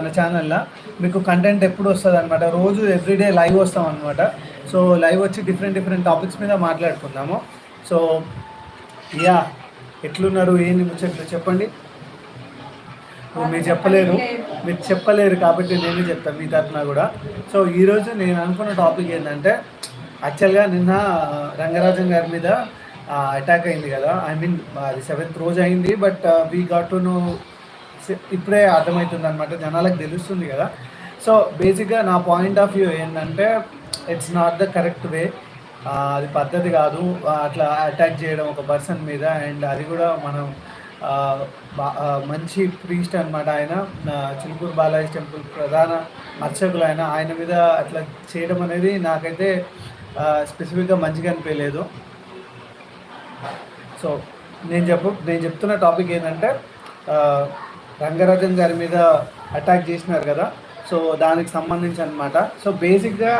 మన ఛానల్లో మీకు కంటెంట్ ఎప్పుడు వస్తుంది అనమాట. రోజు ఎవ్రీడే లైవ్ వస్తాం అనమాట. సో లైవ్ వచ్చి డిఫరెంట్ టాపిక్స్ మీద మాట్లాడుకుందాము. సో యా, ఎట్లున్నారు, ఏంది ముచ్చట్లు చెప్పండి. మీరు చెప్పలేరు కాబట్టి నేనే చెప్తాను మీ తరఫున కూడా. సో ఈరోజు నేను అనుకున్న టాపిక్ ఏంటంటే, యాక్చువల్గా నిన్న రంగరాజన్ గారి మీద అటాక్ అయింది కదా. ఐ మీన్ అది 7th రోజు అయింది. But we got to know, ఇప్పుడే అర్థమవుతుంది అనమాట, జనాలకు తెలుస్తుంది కదా. సో బేసిక్గా నా పాయింట్ ఆఫ్ వ్యూ ఏంటంటే, it's not the correct way. అది పద్ధతి కాదు అట్లా అటాక్ చేయడం ఒక పర్సన్ మీద. అండ్ అది కూడా మనం మంచి ప్రీస్ట్ అనమాట ఆయన, చిలుకూరు బాలాజీ టెంపుల్ ప్రధాన అర్చకులు ఆయన మీద అట్లా చేయడం అనేది నాకైతే స్పెసిఫిక్గా మంచిగా అనిపించలేదు. సో నేను చెప్తున్న టాపిక్ ఏంటంటే, రంగరాజన్ గారి మీద అటాక్ చేసినారు కదా. సో దానికి సంబంధించి అనమాట. సో బేసిక్గా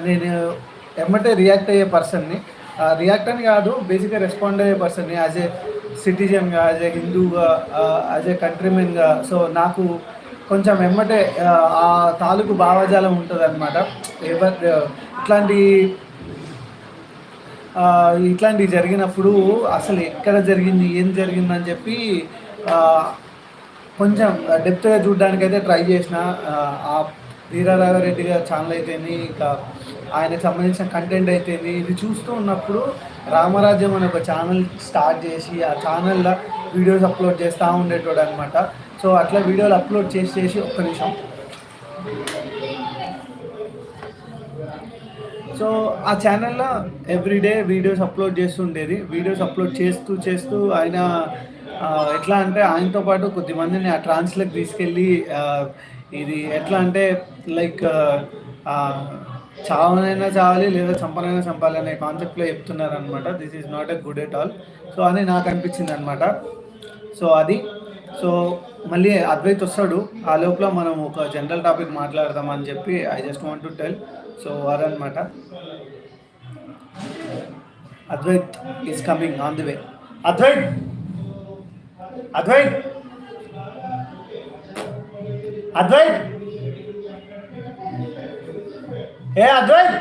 నేను ఎమ్మటే రియాక్ట్ అయ్యే పర్సన్ని, రియాక్ట్ అని కాదు, బేసిక్గా రెస్పాండ్ అయ్యే పర్సన్ని యాజ్ ఏ సిటిజన్గా, యాజ్ ఏ హిందూగా, యాజ్ ఏ కంట్రీమెన్గా. సో నాకు కొంచెం ఎమ్మటే ఆ తాలూకు భావజాలం ఉంటుంది అనమాట. ఇట్లాంటివి జరిగినప్పుడు అసలు ఎక్కడ జరిగింది, ఏం జరిగిందని చెప్పి కొంచెం డెప్త్గా చూడడానికైతే ట్రై చేసిన. ఆ వీరారాఘరెడ్డి గారి ఛానల్ అయితేనే, ఇంకా ఆయనకు సంబంధించిన కంటెంట్ అయితేనే, ఇది చూస్తూ ఉన్నప్పుడు రామరాజ్యం అనే ఒక ఛానల్ స్టార్ట్ చేసి ఆ ఛానల్లో వీడియోస్ అప్లోడ్ చేస్తూ ఉండేటోడు అనమాట. సో అట్లా వీడియోలు అప్లోడ్ చేసి ఒక్క నిమిషం. సో ఆ ఛానల్లో ఎవ్రీడే వీడియోస్ అప్లోడ్ చేస్తుండేది. వీడియోస్ అప్లోడ్ చేస్తూ ఆయన ఎట్లా అంటే, ఆయనతో పాటు కొద్దిమందిని ఆ ట్రాన్స్లోకి తీసుకెళ్ళి, ఇది ఎట్లా అంటే లైక్ చావనైనా చావాలి లేదా చంపనైనా చంపాలి అనే కాన్సెప్ట్లో చెప్తున్నారనమాట. This is not a good at all. So అని నాకు అనిపించింది అనమాట. సో మళ్ళీ అద్వైత్ వస్తాడు. ఆ లోపల మనం ఒక జనరల్ టాపిక్ మాట్లాడదామని చెప్పి I just want to tell. So అదనమాట, Advait is coming on the way. Advait ఏ అద్వైత్,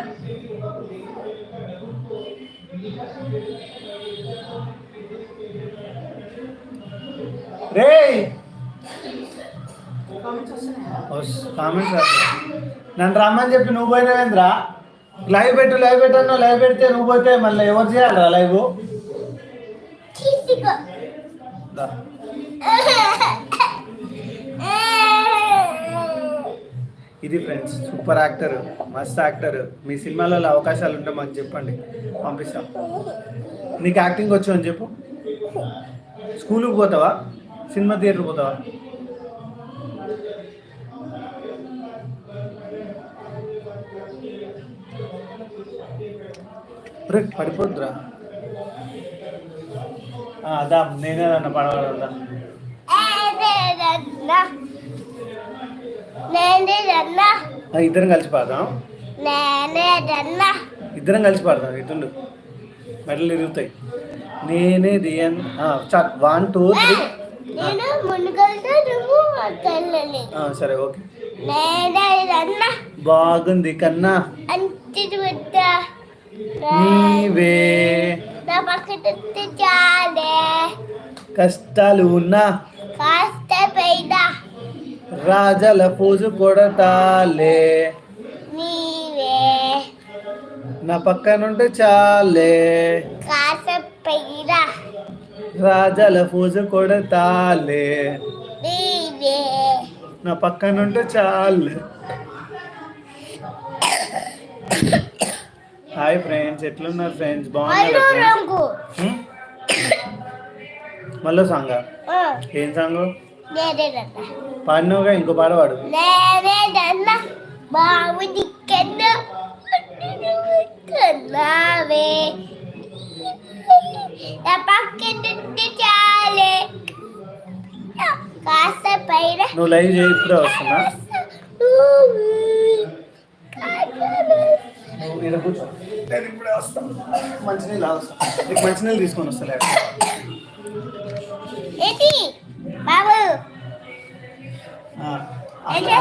రే కామెంట్స్ నన్ను రమ్మని చెప్పి నువ్వు పోయినావేంద్రా? లైవ్ పెట్టు అన్నా. లైవ్ పెడితే నువ్వు పోతే మళ్ళీ ఎవరు చేయాలరా లైవ్? ఇది ఫ్రెండ్స్, సూపర్ యాక్టర్, మస్త్ యాక్టర్. మీ సినిమాలలో అవకాశాలు ఉంటే మాకు చెప్పండి, పంపిస్తాం. నీకు యాక్టింగ్ వచ్చు అని చెప్పు. స్కూల్కి పోతావా? సినిమా థియేటర్ పోతావా? పడిపోద్దురా. అదా నేనే అన్న పడవదా. ఇద్దరం కలిసి పాడదాం. ఇటుండు, మెడలు ఇరుగుతాయి. నేనే దియన్. 1 2 3. సరే ఓకే. బాగుంది కన్నా, నీవే కష్టాలు ఉన్నా రాజల పూజు కొడతాలే, నా పక్కనుంటే చాలే, రాజల పూజ కొడతాలే, నా పక్కనుంటే చాలే. హాయ్ ఫ్రెండ్స్, ఎట్లున్నారు ఫ్రెండ్స్? బాగున్నారు? మళ్ళీ సాంగా? ఏం సాంగ్ పాడినావుగా? ఇంకో పాడవాడు. నువ్వు లైవ్ చేయి, ఇప్పుడే వస్తున్నా. నేను ఇప్పుడే వస్తాను. మంచినీళ్ళు తీసుకొని వస్తలే. అసలు